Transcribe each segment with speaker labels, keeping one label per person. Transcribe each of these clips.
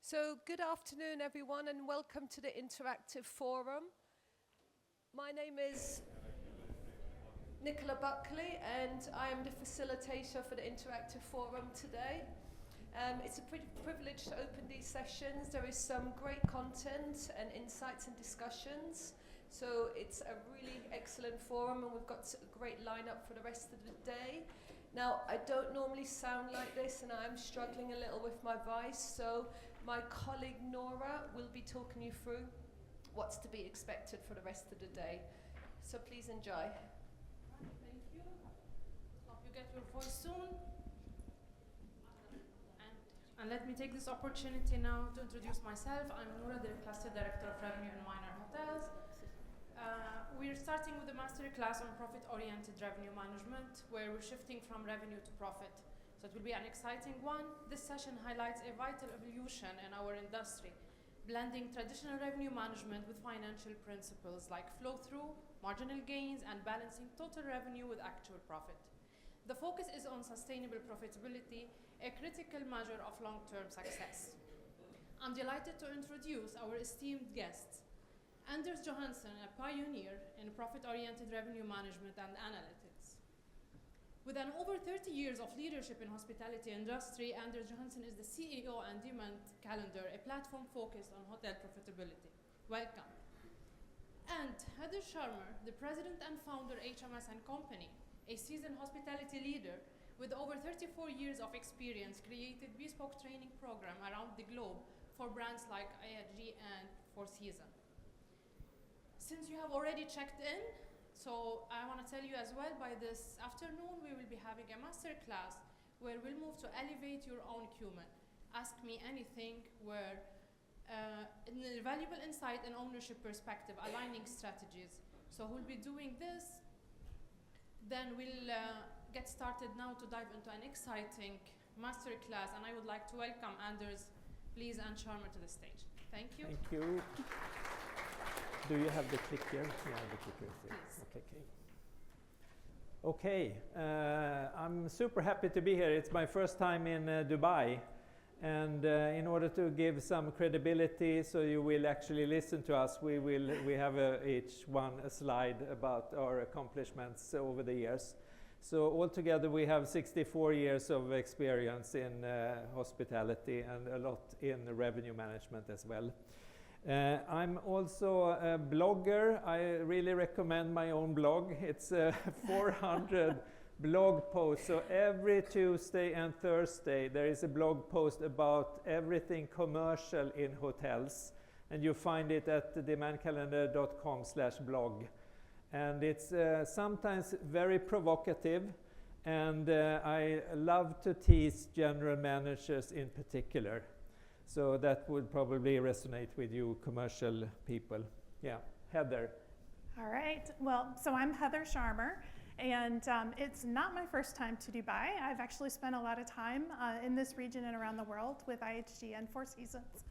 Speaker 1: So good afternoon, everyone, and welcome to the Interactive Forum. My name is Nicola Buckley, and I am the facilitator for the Interactive Forum today. It's a privilege to open these sessions. There is some great content and insights and discussions. So it's a really excellent forum, and we've got a great lineup for the rest of the day. Now, I don't normally sound like this, and I'm struggling a little with my voice, so my colleague Nora will be talking you through what's to be expected for the rest of the day. So please enjoy.
Speaker 2: Thank you. Hope you get your voice soon. And let me take this opportunity now to introduce myself. I'm Nora, the Cluster Director of Revenue and Minor Hotels. We're starting with a masterclass on profit-oriented revenue management, where we're shifting from revenue to profit. So it will be an exciting one. This session highlights a vital evolution in our industry, blending traditional revenue management with financial principles like flow-through, marginal gains, and balancing total revenue with actual profit. The focus is on sustainable profitability, a critical measure of long-term success. I'm delighted to introduce our esteemed guests, Anders Johansson, a pioneer in profit-oriented revenue management and analytics. With an over 30 years of leadership in hospitality industry, Anders Johansson is the CEO and Demand Calendar, a platform focused on hotel profitability. Welcome. And Heather Sharma, the president and founder HMS & Company, a seasoned hospitality leader with over 34 years of experience, created bespoke training program around the globe for brands like IHG and Four Seasons. Since you have already checked in, so I want to tell you as well, by this afternoon we will be having a masterclass where we'll move to elevate your own human. Ask me anything, where valuable insight and ownership perspective, aligning strategies. So we'll be doing this. Then we'll get started now to dive into an exciting masterclass, and I would like to welcome Anders, please, and Sharma to the stage. Thank you.
Speaker 3: Thank you. Do you have the clicker? Yeah, the clicker is there. Okay. I'm super happy to be here. It's my first time in Dubai. And in order to give some credibility, so you will actually listen to us, we have each one a slide about our accomplishments over the years. So altogether we have 64 years of experience in hospitality and a lot in revenue management as well. I'm also a blogger. I really recommend my own blog. It's 400 blog posts. So every Tuesday and Thursday there is a blog post about everything commercial in hotels. And you find it at demandcalendar.com/blog. And it's sometimes very provocative. And I love to tease general managers in particular. So that would probably resonate with you commercial people. Yeah, Heather.
Speaker 4: All right. Well, so I'm Heather Sharma, and it's not my first time to Dubai. I've actually spent a lot of time in this region and around the world with IHG and Four Seasons.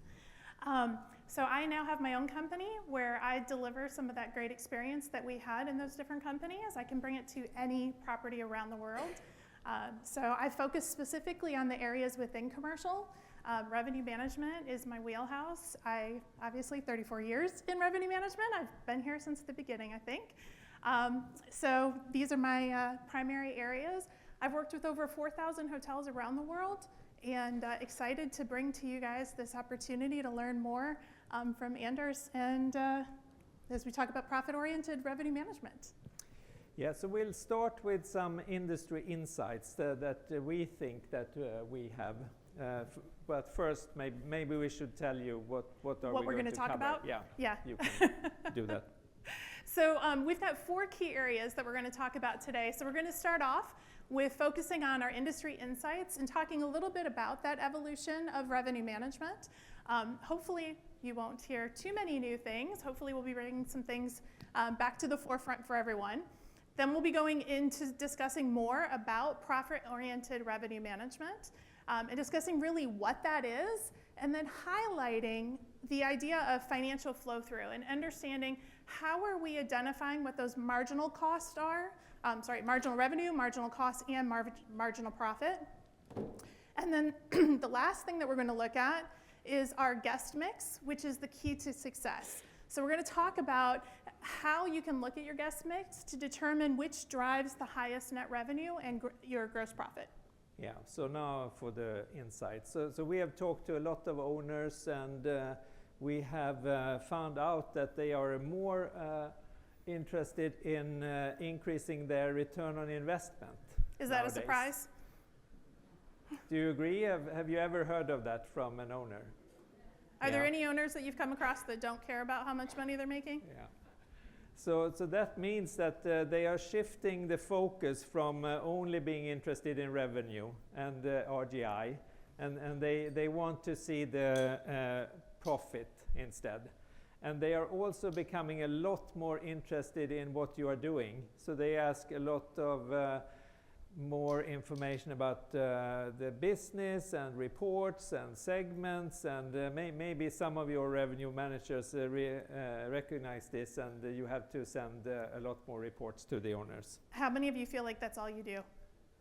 Speaker 4: So I now have my own company where I deliver some of that great experience that we had in those different companies. I can bring it to any property around the world. So I focus specifically on the areas within commercial. Revenue management is my wheelhouse. I obviously 34 years in revenue management. I've been here since the beginning, I think. So these are my primary areas. I've worked with over 4,000 hotels around the world, and excited to bring to you guys this opportunity to learn more from Anders and as we talk about profit-oriented revenue management.
Speaker 3: Yeah, so we'll start with some industry insights that we think that we have. But first, maybe we should tell you what we're going to talk
Speaker 4: about.
Speaker 3: Yeah. You can do that.
Speaker 4: So we've got 4 key areas that we're going to talk about today. So we're going to start off with focusing on our industry insights and talking a little bit about that evolution of revenue management. Hopefully you won't hear too many new things. Hopefully we'll be bringing some things back to the forefront for everyone. Then we'll be going into discussing more about profit-oriented revenue management. And discussing really what that is, and then highlighting the idea of financial flow-through and understanding how are we identifying what those marginal costs are, marginal revenue, marginal costs, and marginal profit. And then the last thing that we're going to look at is our guest mix, which is the key to success. So we're going to talk about how you can look at your guest mix to determine which drives the highest net revenue and your gross profit.
Speaker 3: Yeah, so now for the insight. So we have talked to a lot of owners, and we have found out that they are more interested in increasing their return on investment.
Speaker 4: Is that
Speaker 3: nowadays.
Speaker 4: a surprise?
Speaker 3: Do you agree? Have you ever heard of that from an owner?
Speaker 4: Are there any owners that you've come across that don't care about how much money they're making?
Speaker 3: Yeah. So that means that they are shifting the focus from only being interested in revenue and RGI, and they want to see the profit instead. And they are also becoming a lot more interested in what you are doing. So they ask a lot of more information about the business and reports and segments, and maybe some of your revenue managers recognize this, and you have to send a lot more reports to the owners.
Speaker 4: How many of you feel like that's all you do?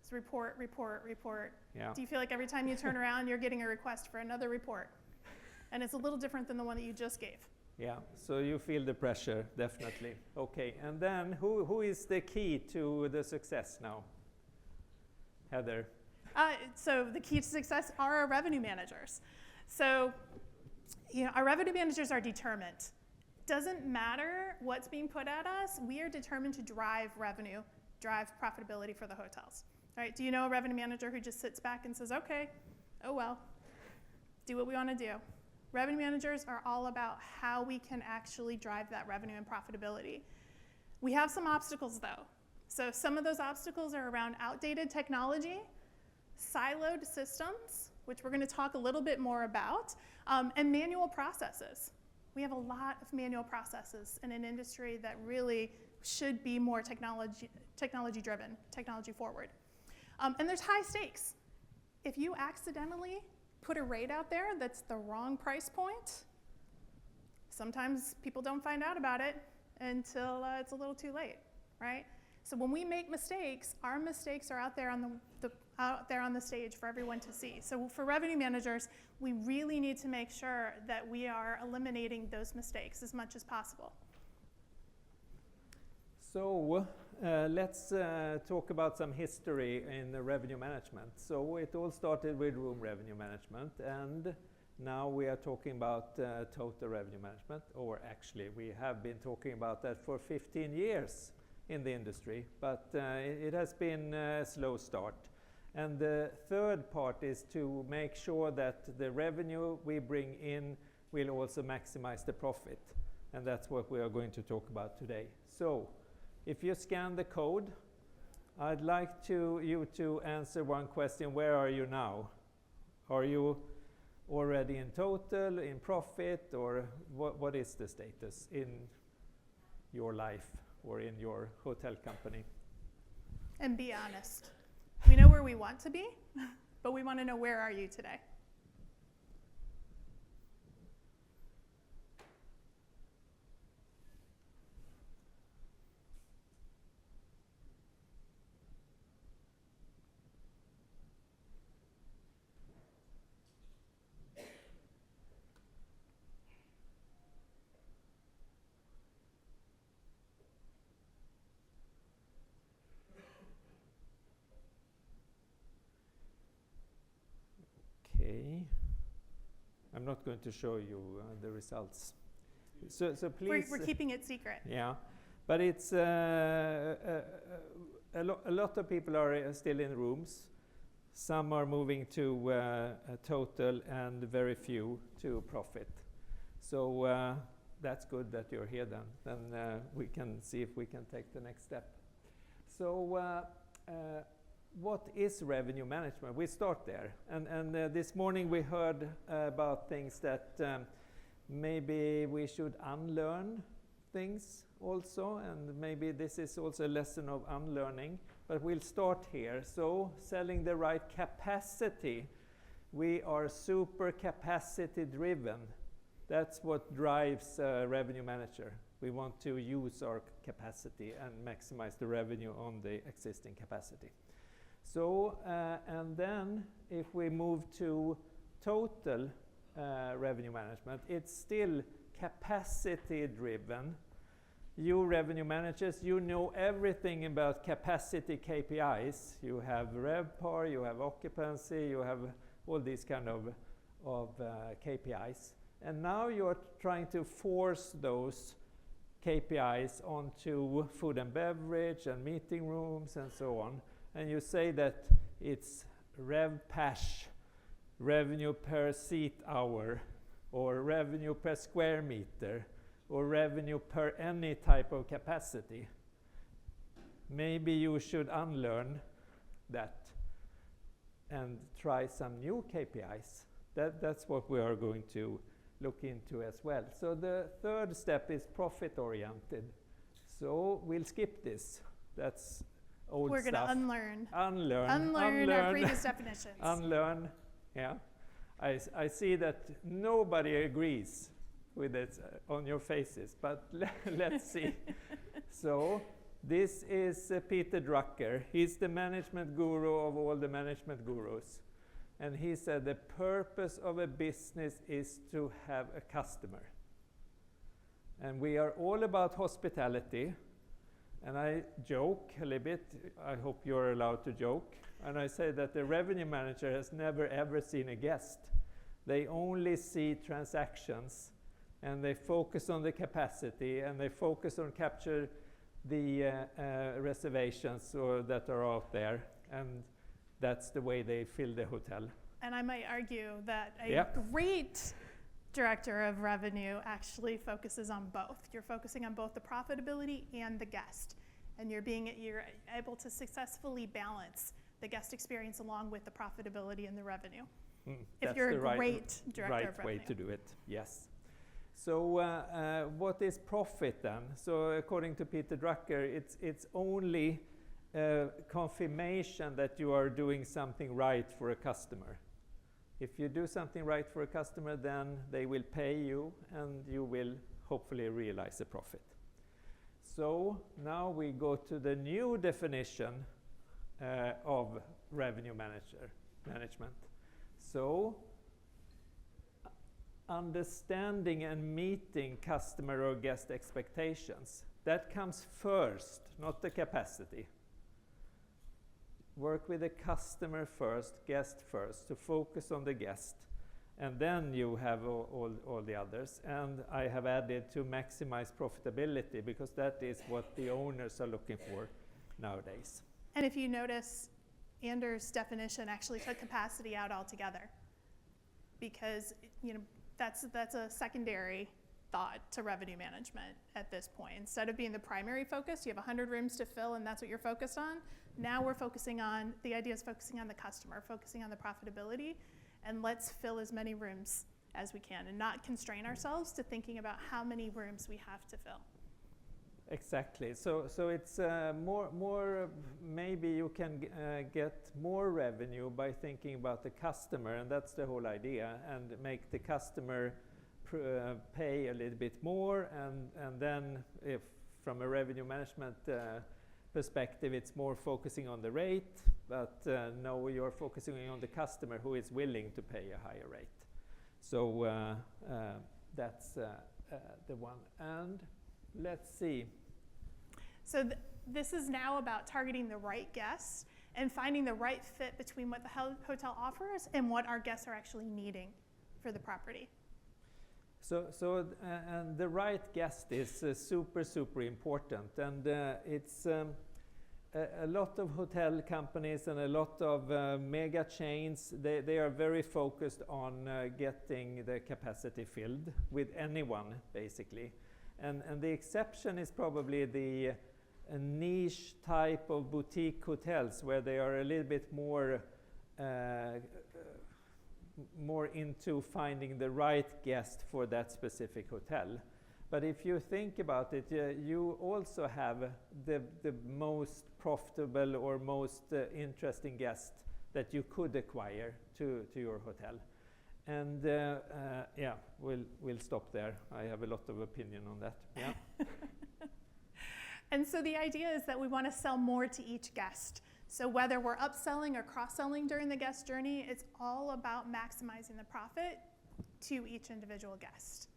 Speaker 4: It's report, report, report.
Speaker 3: Yeah.
Speaker 4: Do you feel like every time you turn around, you're getting a request for another report? And it's a little different than the one that you just gave.
Speaker 3: Yeah, so you feel the pressure, definitely. Okay, and then who is the key to the success now? Heather.
Speaker 4: So the key to success are our revenue managers. So, our revenue managers are determined. Doesn't matter what's being put at us, we are determined to drive revenue, drive profitability for the hotels. All right, do you know a revenue manager who just sits back and says, okay, oh well, do what we want to do? Revenue managers are all about how we can actually drive that revenue and profitability. We have some obstacles though. So some of those obstacles are around outdated technology, siloed systems, which we're going to talk a little bit more about, and manual processes. We have a lot of manual processes in an industry that really should be more technology-driven, technology-forward. And there's high stakes. If you accidentally put a rate out there that's the wrong price point, sometimes people don't find out about it until it's a little too late, right? So when we make mistakes, our mistakes are out there on the stage for everyone to see. So for revenue managers, we really need to make sure that we are eliminating those mistakes as much as possible.
Speaker 3: So let's talk about some history in the revenue management. So it all started with room revenue management, and now we are talking about total revenue management, or actually we have been talking about that for 15 years in the industry, but it has been a slow start. And the third part is to make sure that the revenue we bring in will also maximize the profit, and that's what we are going to talk about today. So if you scan the code, I'd like you to answer one question: where are you now? Are you already in total, in profit, or what is the status in your life or in your hotel company?
Speaker 4: And be honest. We know where we want to be, but we want to know, where are you today?
Speaker 3: Okay, I'm not going to show you the results. So please.
Speaker 4: We're keeping it secret.
Speaker 3: Yeah, but it's a lot of people are still in rooms. Some are moving to a total, and very few to profit. So that's good that you're here then. Then we can see if we can take the next step. So what is revenue management? We start there. And this morning we heard about things that maybe we should unlearn things also, and maybe this is also a lesson of unlearning, but we'll start here. So selling the right capacity. We are super capacity driven. That's what drives a revenue manager. We want to use our capacity and maximize the revenue on the existing capacity. So, and then if we move to total, revenue management. It's still capacity driven. You revenue managers, you know everything about capacity KPIs. You have RevPAR, you have occupancy, you have all these kind of KPIs. And now you're trying to force those KPIs onto food and beverage and meeting rooms and so on. And you say that it's RevPASH, revenue per seat hour, or revenue per square meter, or revenue per any type of capacity. Maybe you should unlearn that and try some new KPIs. That's what we are going to look into as well. So the third step is profit oriented. So we'll skip this. That's old
Speaker 4: We're
Speaker 3: stuff.
Speaker 4: going to
Speaker 3: Unlearn
Speaker 4: our previous definitions.
Speaker 3: Unlearn, yeah. I see that nobody agrees with it on your faces, but let's see. So this is Peter Drucker. He's the management guru of all the management gurus. And he said the purpose of a business is to have a customer. And we are all about hospitality. And I joke a little bit. I hope you're allowed to joke. And I say that the revenue manager has never ever seen a guest. They only see transactions. And they focus on the capacity. And they focus on capture the reservations that are out there. And that's the way they fill the hotel.
Speaker 4: And I might argue that a great director of revenue actually focuses on both. You're focusing on both the profitability and the guest. And you're able to successfully balance the guest experience along with the profitability and the revenue. If you're a great director of revenue.
Speaker 3: Right way to do it, yes. So what is profit then? So according to Peter Drucker, it's only confirmation that you are doing something right for a customer. If you do something right for a customer, then they will pay you and you will hopefully realize a profit. So now we go to the new definition of revenue management. So understanding and meeting customer or guest expectations. That comes first, not the capacity. Work with the customer first, guest first, to focus on the guest. And then you have all the others. And I have added to maximize profitability because that is what the owners are looking for nowadays.
Speaker 4: And if you notice, Anders' definition actually took capacity out altogether because that's a secondary thought to revenue management at this point. Instead of being the primary focus, you have 100 rooms to fill and that's what you're focused on. Now we're focusing on, the idea is focusing on the customer, focusing on the profitability, and let's fill as many rooms as we can and not constrain ourselves to thinking about how many rooms we have to fill.
Speaker 3: Exactly. So it's more maybe you can get more revenue by thinking about the customer, and that's the whole idea, and make the customer pay a little bit more, and then if from a revenue management perspective it's more focusing on the rate, but no, you're focusing on the customer who is willing to pay a higher rate. So that's the one. And let's see.
Speaker 4: So this is now about targeting the right guests and finding the right fit between what the hotel offers and what our guests are actually needing for the property.
Speaker 3: So and the right guest is super important, and it's a lot of hotel companies and a lot of mega chains, they are very focused on getting the capacity filled with anyone basically, and the exception is probably the niche type of boutique hotels where they are a little bit more into finding the right guest for that specific hotel. But if you think about it, you also have the most profitable or most interesting guest that you could acquire to your hotel. And yeah, we'll stop there. I have a lot of opinion on that. Yeah.
Speaker 4: And so the idea is that we want to sell more to each guest. So whether we're upselling or cross-selling during the guest journey, it's all about maximizing the profit to each individual guest.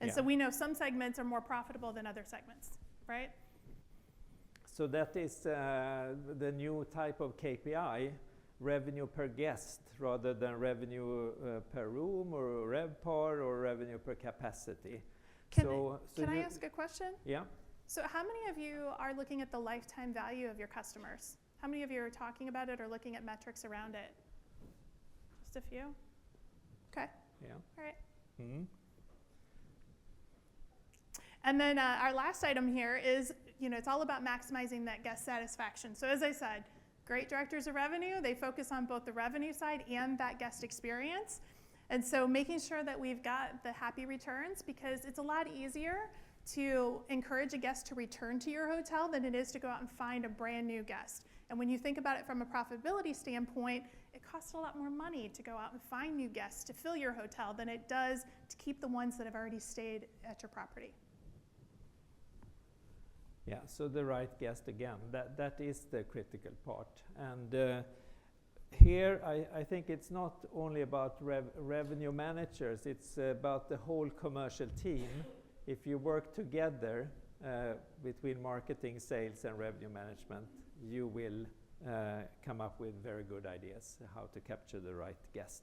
Speaker 4: And
Speaker 3: Yeah.
Speaker 4: so we know some segments are more profitable than other segments, right?
Speaker 3: So that is the new type of KPI, revenue per guest, rather than revenue per room or RevPAR or revenue per capacity.
Speaker 4: Can
Speaker 3: So
Speaker 4: I
Speaker 3: you-
Speaker 4: ask a question?
Speaker 3: Yeah.
Speaker 4: So how many of you are looking at the lifetime value of your customers? How many of you are talking about it or looking at metrics around it? Just a few? Okay,
Speaker 3: Yeah.
Speaker 4: all right.
Speaker 3: Mhm.
Speaker 4: And then our last item here is, it's all about maximizing that guest satisfaction. So as I said, great directors of revenue, they focus on both the revenue side and that guest experience. And so making sure that we've got the happy returns, because it's a lot easier to encourage a guest to return to your hotel than it is to go out and find a brand new guest. And when you think about it from a profitability standpoint, it costs a lot more money to go out and find new guests to fill your hotel than it does to keep the ones that have already stayed at your property.
Speaker 3: Yeah, so the right guest again, that is the critical part. And here I think it's not only about revenue managers, it's about the whole commercial team. If you work together between marketing, sales and revenue management, you will come up with very good ideas how to capture the right guest.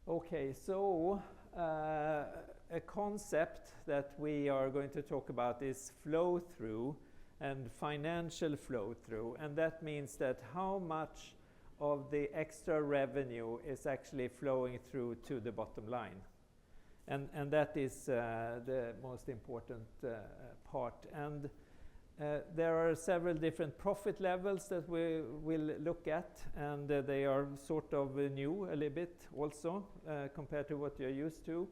Speaker 3: Okay, so a concept that we are going to talk about is flow-through and financial flow-through, and that means that how much of the extra revenue is actually flowing through to the bottom line. And that is the most important part. And there are several different profit levels that we will look at, and they are sort of new a little bit also compared to what you're used to.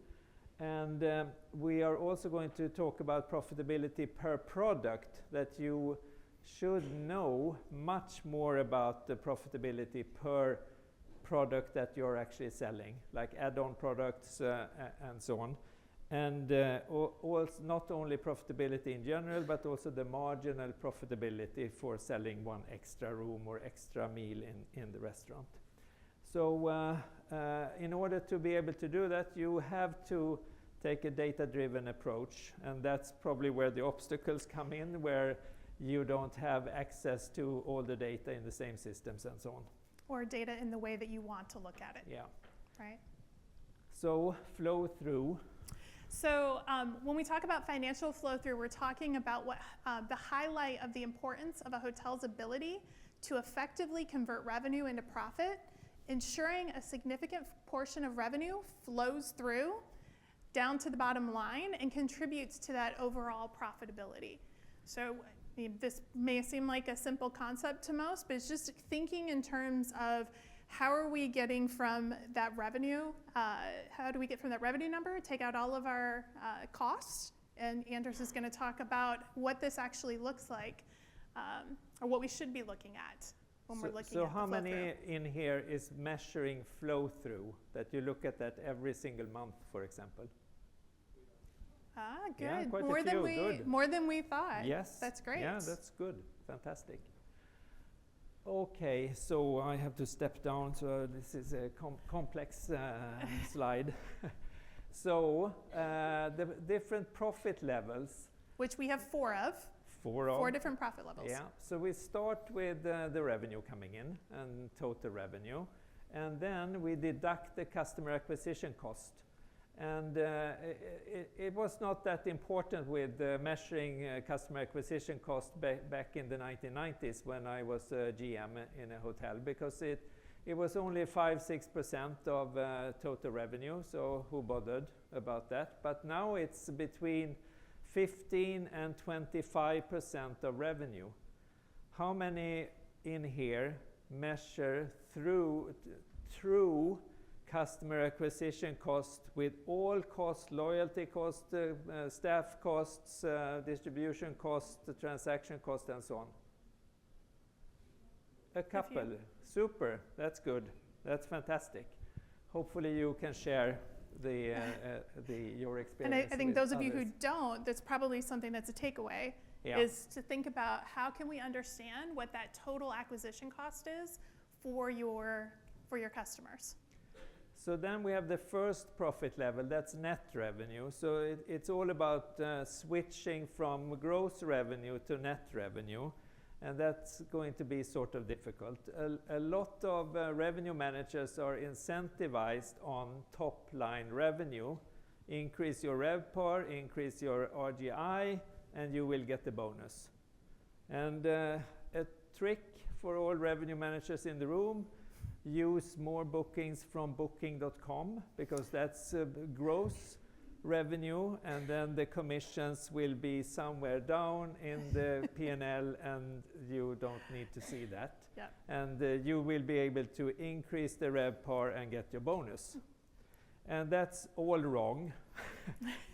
Speaker 3: And we are also going to talk about profitability per product, that you should know much more about the profitability per product that you're actually selling, like add-on products and so on. And also not only profitability in general, but also the marginal profitability for selling one extra room or extra meal in the restaurant. So in order to be able to do that, you have to take a data-driven approach, and that's probably where the obstacles come in, where you don't have access to all the data in the same systems and so on.
Speaker 4: Or data in the way that you want to look at it.
Speaker 3: Yeah.
Speaker 4: Right?
Speaker 3: So flow through.
Speaker 4: So when we talk about financial flow through, we're talking about what the highlight of the importance of a hotel's ability to effectively convert revenue into profit, ensuring a significant portion of revenue flows through down to the bottom line and contributes to that overall profitability. So this may seem like a simple concept to most, but it's just thinking in terms of how are we getting from that revenue, how do we get from that revenue number, take out all of our costs, and Anders is going to talk about what this actually looks like, or what we should be looking at when we're looking at the flow through.
Speaker 3: So how many in here is measuring flow through, that you look at that every single month, for example?
Speaker 4: Ah, good.
Speaker 3: Yeah, quite a few. Good.
Speaker 4: More than we thought.
Speaker 3: Yes.
Speaker 4: That's great.
Speaker 3: Yeah, that's good. Fantastic. Okay, so I have to step down, so this is a complex slide. So the different profit levels.
Speaker 4: Which we have four of. Four different profit levels.
Speaker 3: Yeah, so we start with the revenue coming in and total revenue, and then we deduct the customer acquisition cost. And it was not that important with measuring customer acquisition cost back in the 1990s when I was a GM in a hotel, because it was only 5-6% of total revenue, so who bothered about that? But now it's between 15 and 25% of revenue. How many in here measure through customer acquisition cost with all costs, loyalty cost, staff costs, distribution cost, transaction cost, and so on? A couple. Super. That's good. That's fantastic. Hopefully you can share your experience.
Speaker 4: And I think those of you
Speaker 3: others.
Speaker 4: who don't, that's probably something that's a takeaway, is to think about how can we understand what that total acquisition cost is for your customers.
Speaker 3: So then we have the first profit level, that's net revenue. So it's all about switching from gross revenue to net revenue, and that's going to be sort of difficult. A lot of revenue managers are incentivized on top line revenue. Increase your RevPAR, increase your RGI, and you will get the bonus. And a trick for all revenue managers in the room: use more bookings from booking.com, because that's gross revenue, and then the commissions will be somewhere down in the P&L, and you don't need to see that.
Speaker 4: Yep.
Speaker 3: And you will be able to increase the RevPAR and get your bonus. And that's all wrong,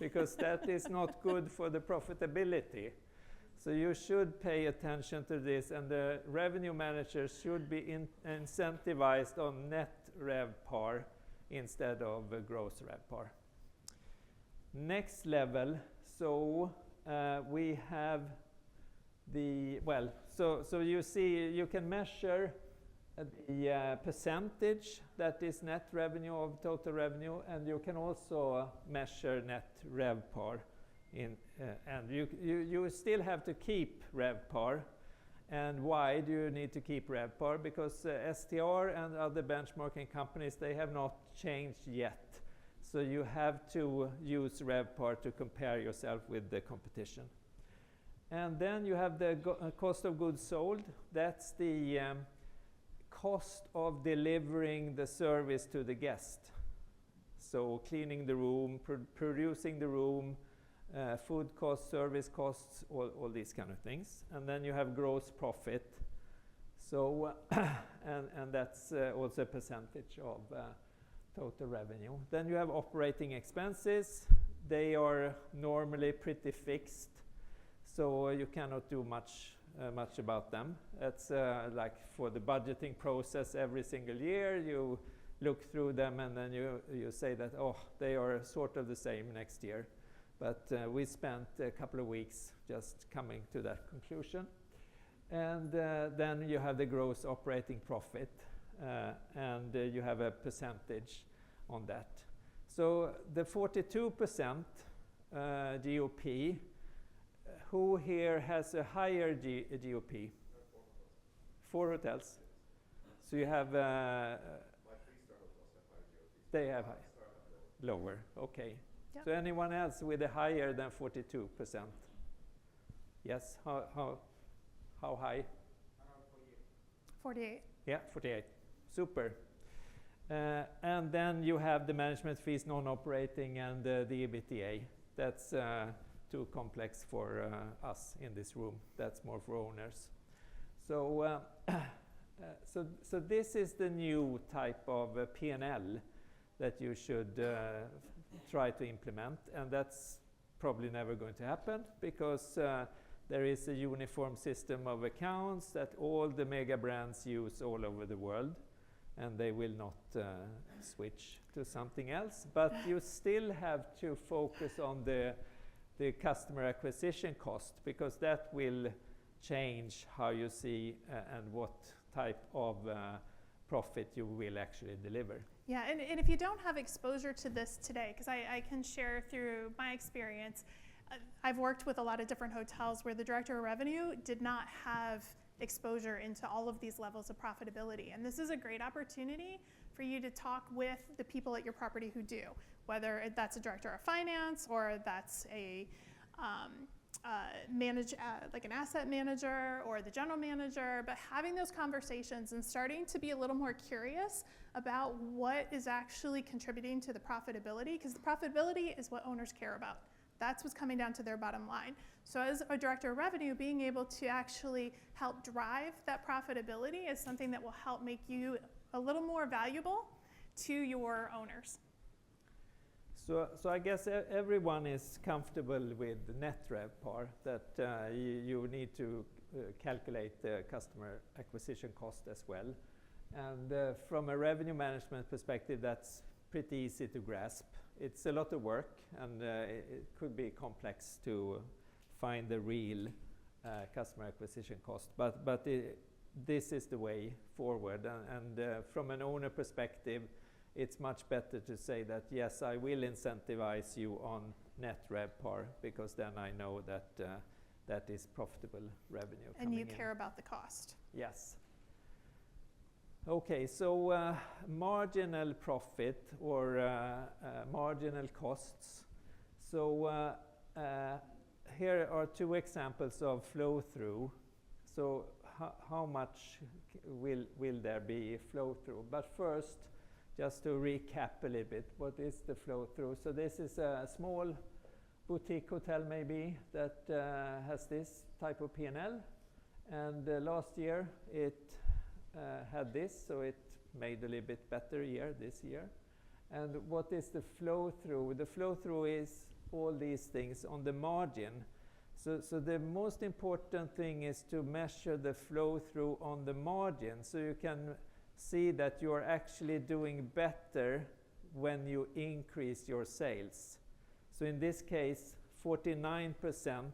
Speaker 3: because that is not good for the profitability. So you should pay attention to this, and the revenue managers should be incentivized on net RevPAR instead of gross RevPAR. Next level, so we have the, well, so you see, you can measure the percentage that is net revenue of total revenue, and you can also measure net RevPAR. And you still have to keep RevPAR. And why do you need to keep RevPAR? Because STR and other benchmarking companies, they have not changed yet. So you have to use RevPAR to compare yourself with the competition. And then you have the cost of goods sold. That's the cost of delivering the service to the guest. So cleaning the room, producing the room, food costs, service costs, all these kind of things. And then you have gross profit. So, and that's also a percentage of total revenue. Then you have operating expenses. They are normally pretty fixed, so you cannot do much about them. That's like for the budgeting process every single year, you look through them and then you say that, oh, they are sort of the same next year. But we spent a couple of weeks just coming to that conclusion. And then you have the gross operating profit, and you have a percentage on that. So the 42% GOP, who here has a higher GOP? 4 hotels. So you have... my 3-star hotels have higher GOP. They have high. Lower, okay.
Speaker 4: Yep.
Speaker 3: So anyone else with a higher than 42%? Yes, how high?
Speaker 4: 48.
Speaker 3: Yeah, 48. Super. And then you have the management fees, non-operating, and the EBITDA. That's too complex for us in this room. That's more for owners. So, so this is the new type of P&L that you should try to implement, and that's probably never going to happen, because there is a uniform system of accounts that all the mega brands use all over the world, and they will not switch to something else. But you still have to focus on the customer acquisition cost, because that will change how you see and what type of profit you will actually deliver.
Speaker 4: Yeah, and if you don't have exposure to this today, because I can share through my experience, I've worked with a lot of different hotels where the director of revenue did not have exposure into all of these levels of profitability. And this is a great opportunity for you to talk with the people at your property who do, whether that's a director of finance or that's a like an asset manager or the general manager, but having those conversations and starting to be a little more curious about what is actually contributing to the profitability, because the profitability is what owners care about. That's what's coming down to their bottom line. So as a director of revenue, being able to actually help drive that profitability is something that will help make you a little more valuable to your owners.
Speaker 3: So I guess everyone is comfortable with net RevPAR, that you need to calculate the customer acquisition cost as well. And from a revenue management perspective, that's pretty easy to grasp. It's a lot of work, and it could be complex to find the real customer acquisition cost. But this is the way forward. And from an owner perspective, it's much better to say that, yes, I will incentivize you on net RevPAR, because then I know that that is profitable revenue
Speaker 4: And
Speaker 3: coming
Speaker 4: you
Speaker 3: in.
Speaker 4: care about the cost.
Speaker 3: Yes. Okay, so marginal profit or marginal costs. So here are two examples of flow-through. So how much will there be flow-through? But first, just to recap a little bit, what is the flow-through? So this is a small boutique hotel maybe that has this type of P&L. And last year it had this, so it made a little bit better year this year. And what is the flow-through? The flow-through is all these things on the margin. So the most important thing is to measure the flow-through on the margin, so you can see that you are actually doing better when you increase your sales. So in this case, 49%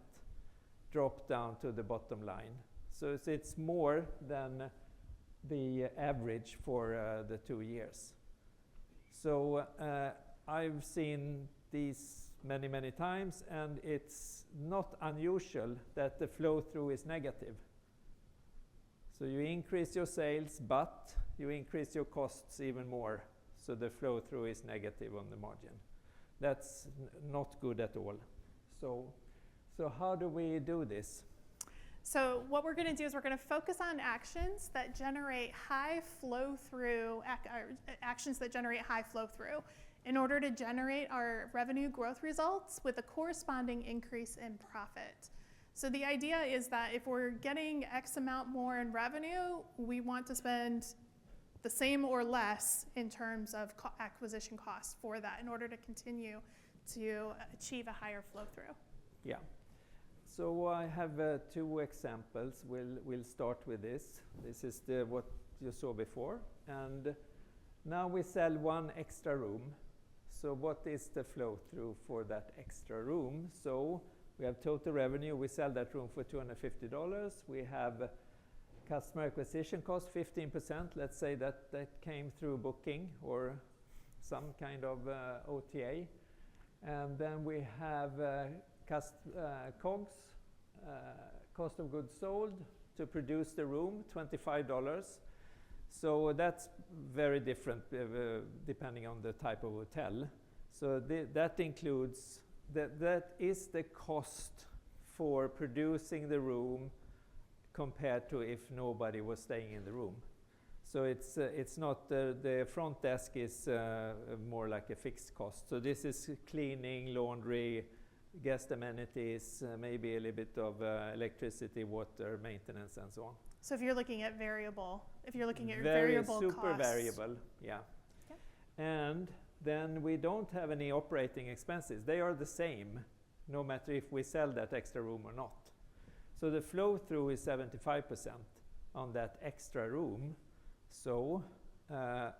Speaker 3: drop down to the bottom line. So it's more than the average for the 2 years. So I've seen these many times, and it's not unusual that the flow-through is negative. So you increase your sales, but you increase your costs even more. So the flow-through is negative on the margin. That's not good at all. So how do we do this?
Speaker 4: So what we're going to do is we're going to focus on actions that generate high flow-through, actions that generate high flow-through in order to generate our revenue growth results with a corresponding increase in profit. So the idea is that if we're getting X amount more in revenue, we want to spend the same or less in terms of acquisition costs for that in order to continue to achieve a higher flow-through.
Speaker 3: Yeah. So I have 2 examples. We'll start with this. This is what you saw before. And now we sell 1 extra room. So what is the flow-through for that extra room? So we have total revenue. We sell that room for $250. We have customer acquisition cost, 15%. Let's say that came through booking or some kind of OTA. And then we have COGS, cost of goods sold, to produce the room, $25. So that's very different depending on the type of hotel. So that includes, that is the cost for producing the room compared to if nobody was staying in the room. So it's not, the front desk is more like a fixed cost. So this is cleaning, laundry, guest amenities, maybe a little bit of electricity, water, maintenance, and so on.
Speaker 4: So if you're looking at variable,
Speaker 3: super
Speaker 4: costs.
Speaker 3: variable, yeah.
Speaker 4: Okay.
Speaker 3: And then we don't have any operating expenses. They are the same, no matter if we sell that extra room or not. So the flow-through is 75% on that extra room. So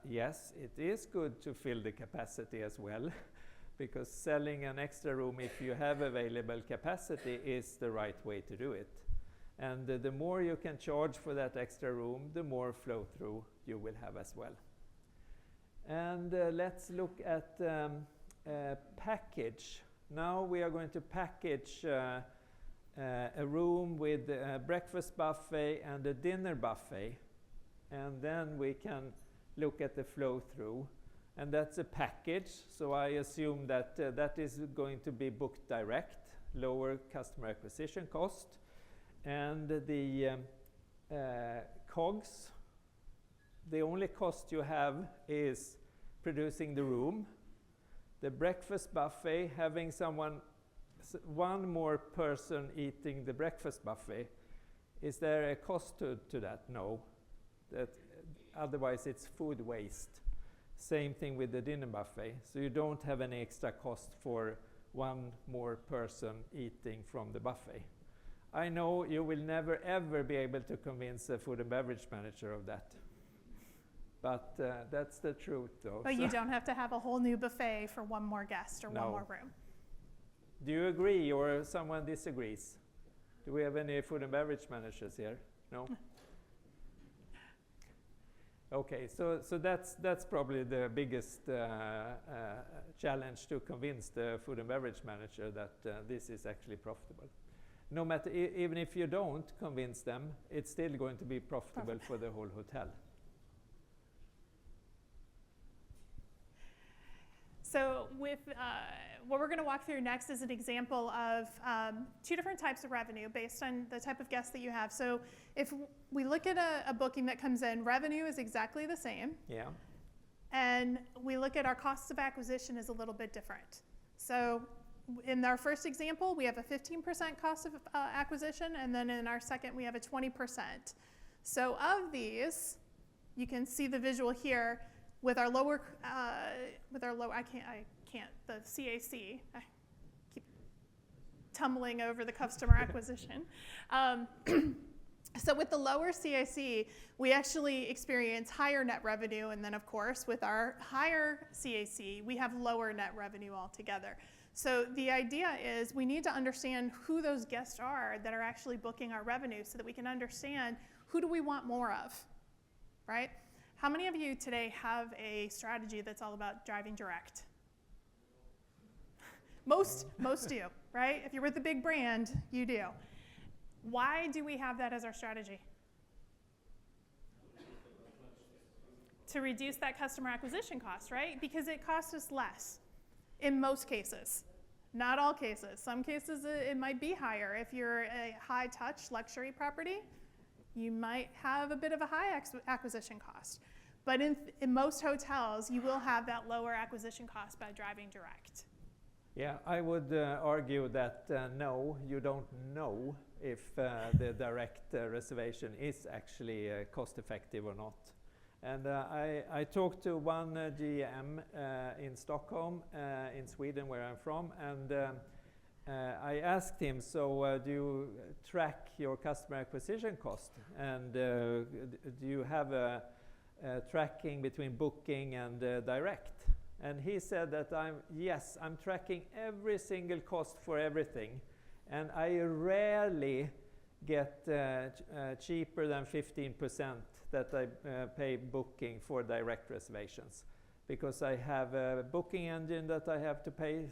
Speaker 3: yes, it is good to fill the capacity as well, because selling an extra room, if you have available capacity, is the right way to do it. And the more you can charge for that extra room, the more flow-through you will have as well. And let's look at package. Now we are going to package a room with a breakfast buffet and a dinner buffet. And then we can look at the flow-through. And that's a package, so I assume that that is going to be booked direct, lower customer acquisition cost. And the COGS, the only cost you have is producing the room. The breakfast buffet, having one more person eating the breakfast buffet. Is there a cost to that? No. Otherwise it's food waste. Same thing with the dinner buffet. So you don't have any extra cost for one more person eating from the buffet. I know you will never ever be able to convince a food and beverage manager of that. But that's the truth, though.
Speaker 4: But you don't have to have a whole new buffet for one more guest or one more room.
Speaker 3: Do you agree, or someone disagrees? Do we have any food and beverage managers here? No? Okay, so that's probably the biggest challenge to convince the food and beverage manager that this is actually profitable. No matter, even if you don't convince them, it's still going to be profitable for the whole hotel.
Speaker 4: So with what we're going to walk through next is an example of two different types of revenue based on the type of guest that you have. So if we look at a booking that comes in, revenue is exactly the same.
Speaker 3: Yeah.
Speaker 4: And we look at our costs of acquisition is a little bit different. So in our first example, we have a 15% cost of acquisition, and then in our second, we have a 20%. So of these, you can see the visual here. With our lower, I can't, the CAC, I keep tumbling over the customer acquisition. So with the lower CAC, we actually experience higher net revenue, and then of course, with our higher CAC, we have lower net revenue altogether. So the idea is we need to understand who those guests are that are actually booking our revenue so that we can understand who do we want more of, right? How many of you today have a strategy that's all about driving direct? Most do, right? If you're with a big brand, you do. Why do we have that as our strategy? To reduce that customer acquisition cost, right? Because it costs us less in most cases. Not all cases. Some cases it might be higher. If you're a high touch luxury property, you might have a bit of a high acquisition cost. But in most hotels, you will have that lower acquisition cost by driving direct.
Speaker 3: Yeah, I would argue that no, you don't know if the direct reservation is actually cost effective or not. And I talked to one GM in Stockholm, in Sweden, where I'm from, and I asked him, so do you track your customer acquisition cost? And do you have a tracking between booking and direct? And he said that yes, I'm tracking every single cost for everything, and I rarely get cheaper than 15% that I pay booking for direct reservations, because I have a booking engine that I have to pay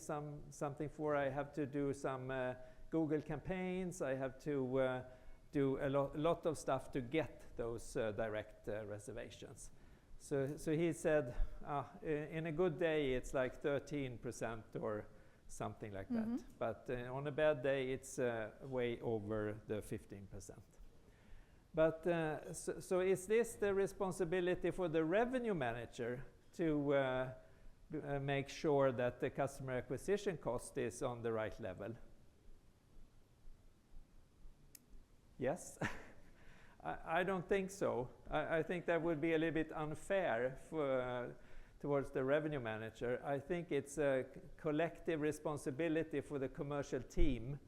Speaker 3: something for. I have to do some Google campaigns. I have to do a lot of stuff to get those direct reservations. So he said, in a good day it's like 13% or something like that. But on a bad day it's way over the 15%. But so is this the responsibility for the revenue manager to make sure that the customer acquisition cost is on the right level? Yes? I don't think so. I think that would be a little bit unfair towards the revenue manager. I think it's a collective responsibility for the commercial team,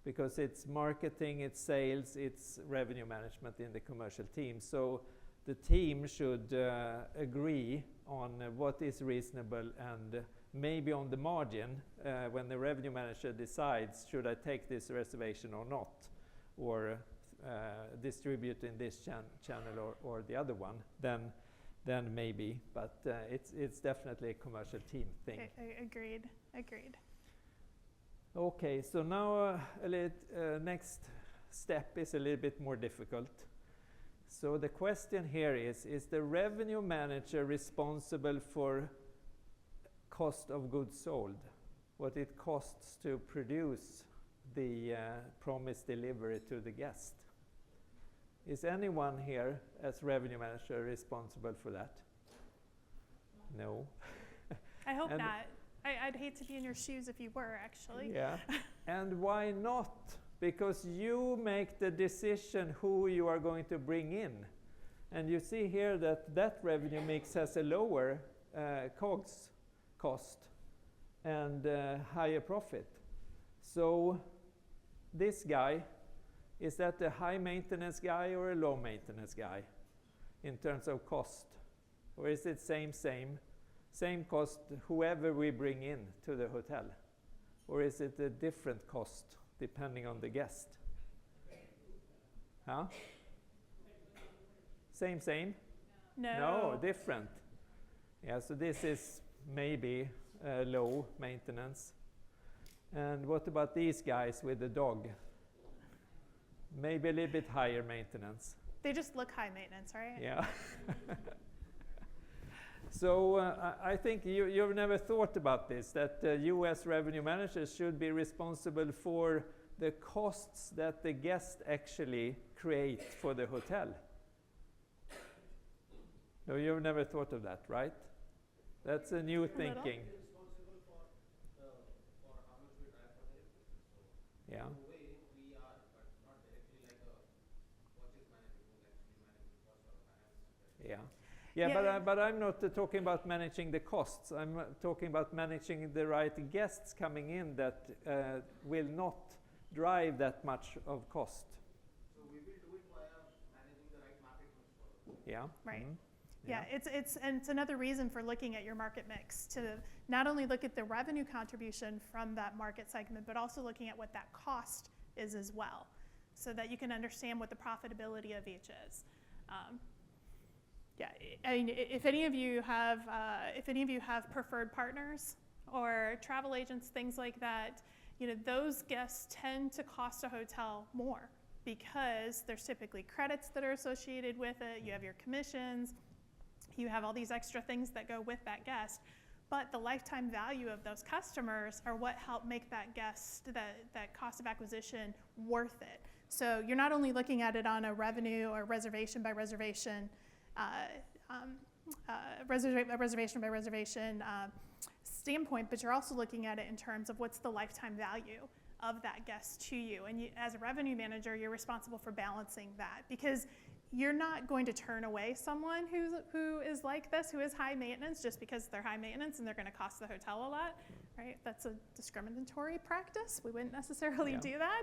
Speaker 3: because it's marketing, it's sales, it's revenue management in the commercial team. So the team should agree on what is reasonable, and maybe on the margin, when the revenue manager decides, should I take this reservation or not, or distribute in this channel or the other one, then maybe. But it's definitely a commercial team thing.
Speaker 4: Agreed.
Speaker 3: Okay, so now next step is a little bit more difficult. So the question here is the revenue manager responsible for cost of goods sold? What it costs to produce the promised delivery to the guest? Is anyone here as revenue manager responsible for that? No.
Speaker 4: I hope not. I'd hate to be in your shoes if you were, actually.
Speaker 3: Yeah. And why not? Because you make the decision who you are going to bring in. And you see here that revenue mix has a lower COGS cost and higher profit. So this guy, is that a high maintenance guy or a low maintenance guy in terms of cost? Or is it same cost whoever we bring in to the hotel? Or is it a different cost depending on the guest? Huh? Same? No, different. Yeah, so this is maybe low maintenance. And what about these guys with the dog? Maybe a little bit higher maintenance.
Speaker 4: They just look high maintenance, right?
Speaker 3: Yeah. So I think you've never thought about this, that US revenue managers should be responsible for the costs that the guest actually create for the hotel. No, you've never thought of that, right? That's a new thinking.
Speaker 5: Responsible for how much we drive for the business. So
Speaker 3: Yeah.
Speaker 5: in a way we are, but not directly like a purchase manager who's actually managing cost or finance.
Speaker 3: Yeah. Yeah, but I'm not talking about managing the costs. I'm talking about managing the right guests coming in that will not drive that much of cost.
Speaker 5: So we will do it via managing the right market mix for them.
Speaker 3: Yeah.
Speaker 4: Right.
Speaker 3: Mhm.
Speaker 4: Yeah, it's another reason for looking at your market mix, to not only look at the revenue contribution from that market segment, but also looking at what that cost is as well, so that you can understand what the profitability of each is. Yeah, I mean, if any of you have preferred partners or travel agents, things like that, you know, those guests tend to cost a hotel more because there's typically credits that are associated with it. You have your commissions, you have all these extra things that go with that guest, but the lifetime value of those customers are what help make that guest, that cost of acquisition, worth it. So you're not only looking at it on a revenue or reservation by reservation standpoint, but you're also looking at it in terms of what's the lifetime value of that guest to you. And you, as a revenue manager, you're responsible for balancing that, because you're not going to turn away someone who is like this, who is high maintenance, just because they're high maintenance and they're going to cost the hotel a lot, right? That's a discriminatory practice. We wouldn't necessarily do that.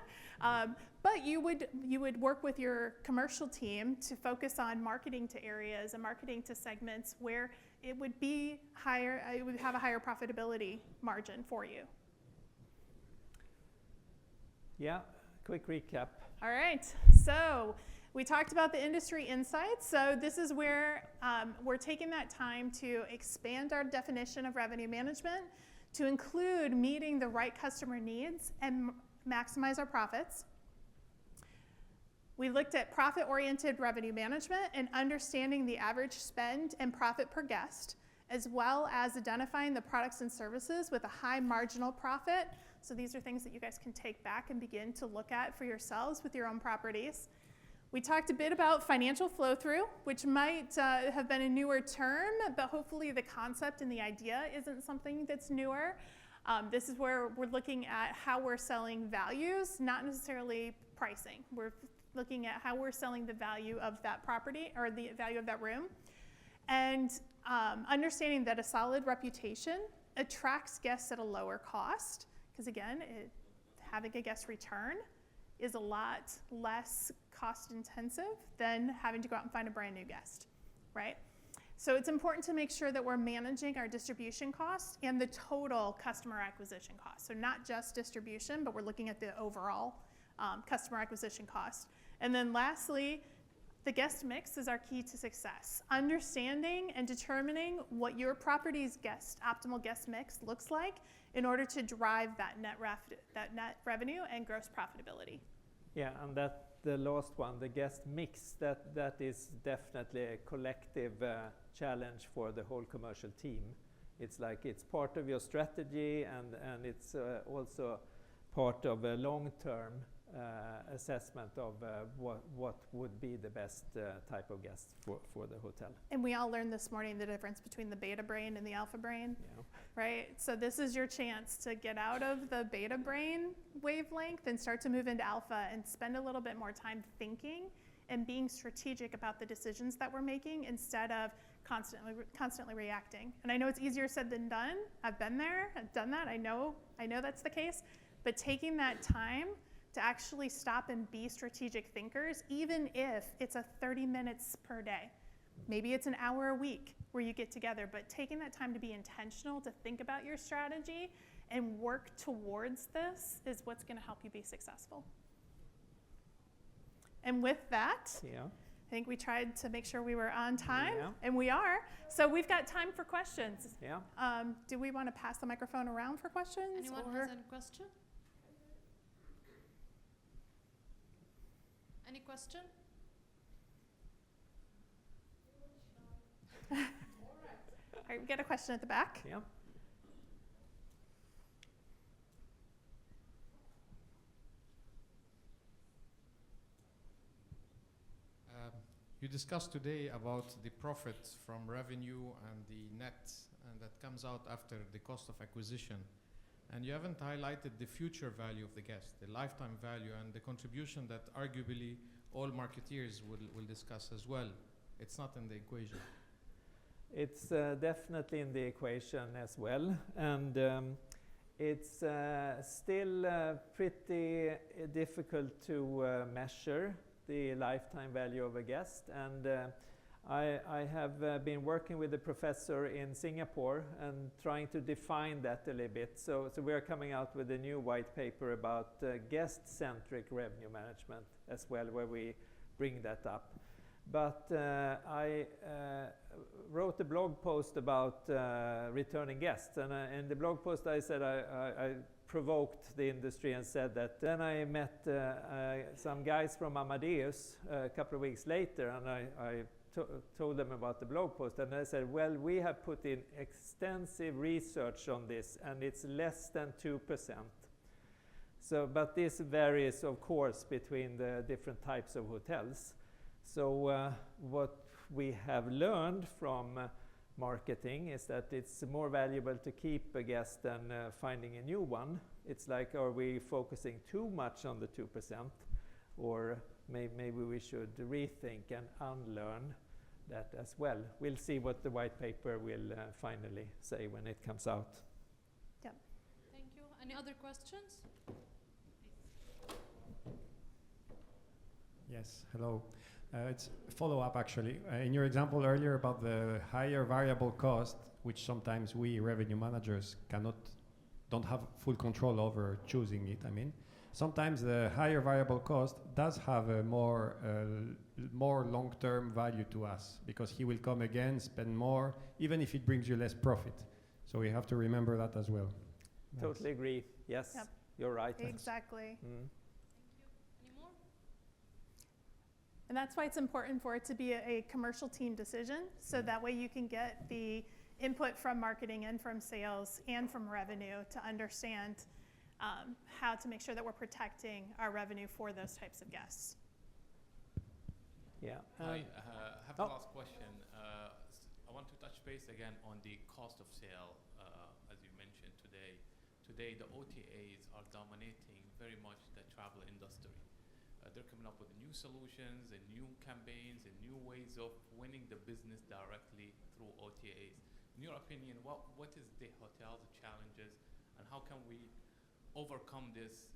Speaker 4: But you would work with your commercial team to focus on marketing to areas and marketing to segments where it would be higher, it would have a higher profitability margin for you.
Speaker 3: Yeah, quick recap.
Speaker 4: All right, so we talked about the industry insights. So this is where we're taking that time to expand our definition of revenue management to include meeting the right customer needs and maximize our profits. We looked at profit-oriented revenue management and understanding the average spend and profit per guest, as well as identifying the products and services with a high marginal profit. So these are things that you guys can take back and begin to look at for yourselves with your own properties. We talked a bit about financial flow-through, which might have been a newer term, but hopefully the concept and the idea isn't something that's newer. This is where we're looking at how we're selling values, not necessarily pricing. We're looking at how we're selling the value of that property or the value of that room. And understanding that a solid reputation attracts guests at a lower cost, because again, having a guest return is a lot less cost intensive than having to go out and find a brand new guest, right? So it's important to make sure that we're managing our distribution costs and the total customer acquisition cost. So not just distribution, but we're looking at the overall customer acquisition cost. And then lastly, the guest mix is our key to success. Understanding and determining what your property's optimal guest mix looks like in order to drive that net revenue and gross profitability.
Speaker 3: Yeah, and that the last one, the guest mix, that is definitely a collective challenge for the whole commercial team. It's like it's part of your strategy, and it's also part of a long-term assessment of what would be the best type of guest for the hotel.
Speaker 4: And we all learned this morning the difference between the beta brain and the alpha brain, right? So this is your chance to get out of the beta brain wavelength and start to move into alpha and spend a little bit more time thinking and being strategic about the decisions that we're making instead of constantly reacting. And I know it's easier said than done. I've been there, I've done that. I know that's the case. But taking that time to actually stop and be strategic thinkers, even if it's a 30 minutes per day. Maybe it's an hour a week where you get together, but taking that time to be intentional, to think about your strategy and work towards this is what's gonna help you be successful. And with that, think we tried to make sure we were on time,
Speaker 3: Yeah.
Speaker 4: and we are. So we've got time for questions.
Speaker 3: Yeah.
Speaker 4: Do we want to pass the microphone around for questions?
Speaker 2: Anyone
Speaker 4: or?
Speaker 2: has any question? Any question?
Speaker 4: All right, we got a question at the back.
Speaker 3: Yeah.
Speaker 5: You discussed today about the profit from revenue and the net, and that comes out after the cost of acquisition. And you haven't highlighted the future value of the guest, the lifetime value, and the contribution that arguably all marketeers will discuss as well. It's not in the equation.
Speaker 3: It's definitely in the equation as well, and it's still pretty difficult to measure the lifetime value of a guest, and I have been working with a professor in Singapore and trying to define that a little bit. So we are coming out with a new white paper about guest-centric revenue management as well, where we bring that up. But I wrote a blog post about returning guests, and in the blog post I said I provoked the industry and said that. Then I met some guys from Amadeus a couple of weeks later, and I told them about the blog post, and I said, well, we have put in extensive research on this, and it's less than 2%. So, but this varies, of course, between the different types of hotels. So what we have learned from marketing is that it's more valuable to keep a guest than finding a new one. It's like, are we focusing too much on the 2%? Or maybe we should rethink and unlearn that as well. We'll see what the white paper will finally say when it comes out.
Speaker 2: Thank you. Any other questions?
Speaker 6: Yes, hello. It's a follow-up actually. In your example earlier about the higher variable cost, which sometimes we revenue managers don't have full control over choosing it, I mean. Sometimes the higher variable cost does have a more long-term value to us, because he will come again, spend more, even if it brings you less profit. So we have to remember that as well.
Speaker 3: Totally agree. Yes,
Speaker 4: Yep.
Speaker 3: You're right.
Speaker 4: Exactly.
Speaker 3: Mm.
Speaker 2: Thank you. Any more?
Speaker 4: And that's why it's important for it to be a commercial team decision, so that way you can get the input from marketing and from sales and from revenue to understand how to make sure that we're protecting our revenue for those types of guests.
Speaker 3: Yeah.
Speaker 7: I have
Speaker 3: oh.
Speaker 7: the last question. I want to touch base again on the cost of sale, as you mentioned today. Today, the OTAs are dominating very much the travel industry. They're coming up with new solutions and new campaigns and new ways of winning the business directly through OTAs. In your opinion, what is the hotel's challenges, and how can we overcome this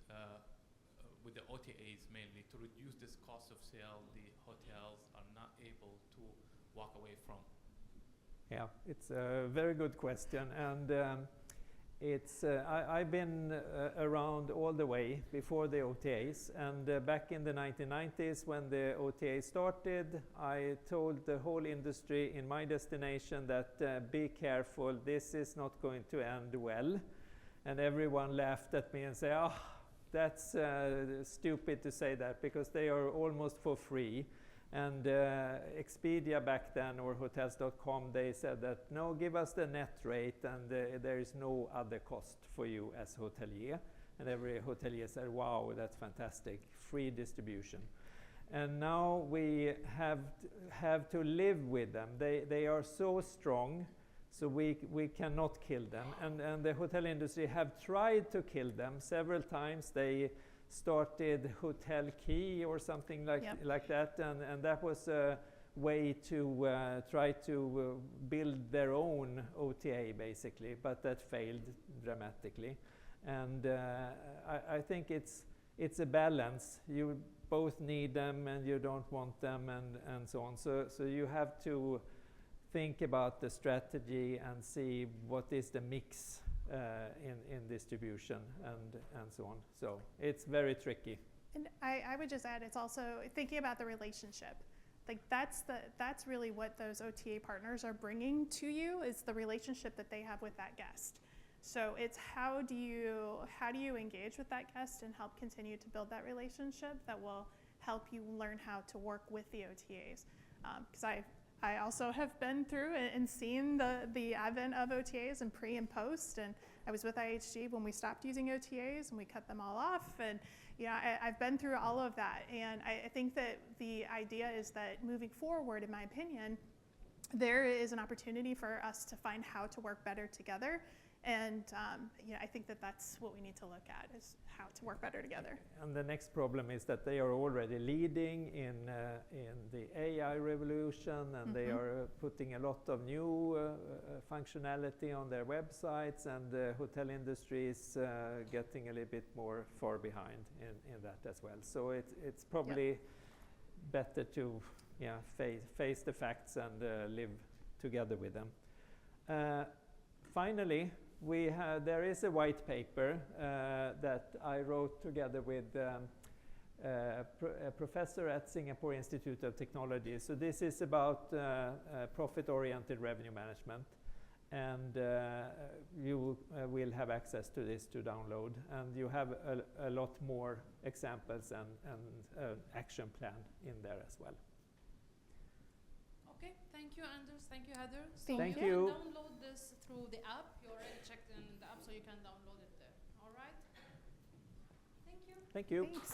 Speaker 7: with the OTAs mainly to reduce this cost of sale the hotels are not able to walk away from?
Speaker 3: Yeah, it's a very good question, and I've been around all the way before the OTAs, and back in the 1990s when the OTA started, I told the whole industry in my destination that be careful, this is not going to end well. And everyone laughed at me and said, oh, that's stupid to say that, because they are almost for free. And Expedia back then, or hotels.com, they said that, no, give us the net rate, and there is no other cost for you as hotelier. And every hotelier said, wow, that's fantastic, free distribution. And now we have to live with them. They are so strong, so we cannot kill them. And the hotel industry have tried to kill them several times. They started Hotel Key or something like that, and that was a way to try to build their own OTA basically, but that failed dramatically. And I think it's a balance. You both need them and you don't want them, and so on. So you have to think about the strategy and see what is the mix in distribution and so on. So it's very tricky.
Speaker 4: And I would just add, it's also thinking about the relationship. Like that's really what those OTA partners are bringing to you, is the relationship that they have with that guest. So it's how do you engage with that guest and help continue to build that relationship that will help you learn how to work with the OTAs. Because I also have been through and seen the advent of OTAs and pre and post, and I was with IHG when we stopped using OTAs and we cut them all off, and I've been through all of that, and I think that the idea is that moving forward, in my opinion, there is an opportunity for us to find how to work better together, and I think that that's what we need to look at, is how to work better together.
Speaker 3: And the next problem is that they are already leading in the AI revolution, and they are putting a lot of new functionality on their websites, and the hotel industry is getting a little bit more far behind in that as well. So it's probably better to face the facts and live together with them. Finally, there is a white paper that I wrote together with a professor at Singapore Institute of Technology. So this is about profit-oriented revenue management, and you will have access to this to download, and you have a lot more examples and action plan in there as well.
Speaker 2: Okay, thank you, Anders. Thank you, Heather.
Speaker 3: Thank
Speaker 2: So you
Speaker 3: you.
Speaker 2: can download this through the app. You already checked in the app, so you can download it there. All right? Thank you.
Speaker 3: Thank you.
Speaker 4: Thanks.